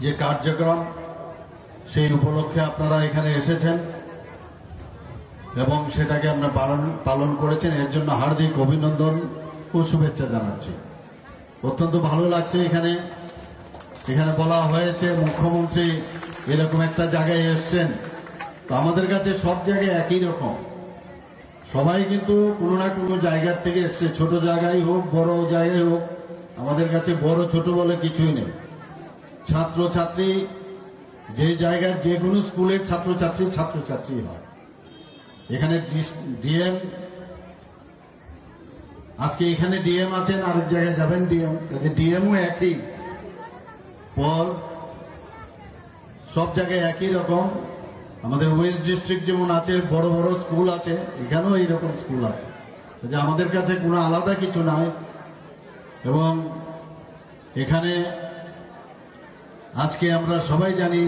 যে কার্যক্রম সেই উপলক্ষে আপনারা এখানে এসেছেন এবং সেটাকে আমরা পালন করেছেন, এর জন্য হার্দিক অভিনন্দন ও শুভেচ্ছা জানাচ্ছি। অত্যন্ত ভালো লাগছে। এখানে বলা হয়েছে মুখ্যমন্ত্রী এরকম একটা জায়গায় এসছেন, তো আমাদের কাছে সব জায়গায় একই রকম, সবাই কিন্তু কোনো না কোনো জায়গার থেকে এসছে, ছোট জায়গায় হোক বড় জায়গায় হোক, আমাদের কাছে বড় ছোট বলে কিছুই নেই। ছাত্রছাত্রী যে জায়গার যে কোনো স্কুলের ছাত্রছাত্রী হয়। এখানে ডিএম, আজকে এখানে ডিএম আছেন, আরেক জায়গায় যাবেন ডিএম, ডিএমও একই পদ, সব জায়গায় একই রকম। আমাদের ওয়েস্ট ডিস্ট্রিক্ট যেমন আছে, বড় বড় স্কুল আছে, এখানেও এইরকম স্কুল আছে, যে আমাদের কাছে কোনো আলাদা কিছু নাই। এবং এখানে আজকে আমরা সবাই জানি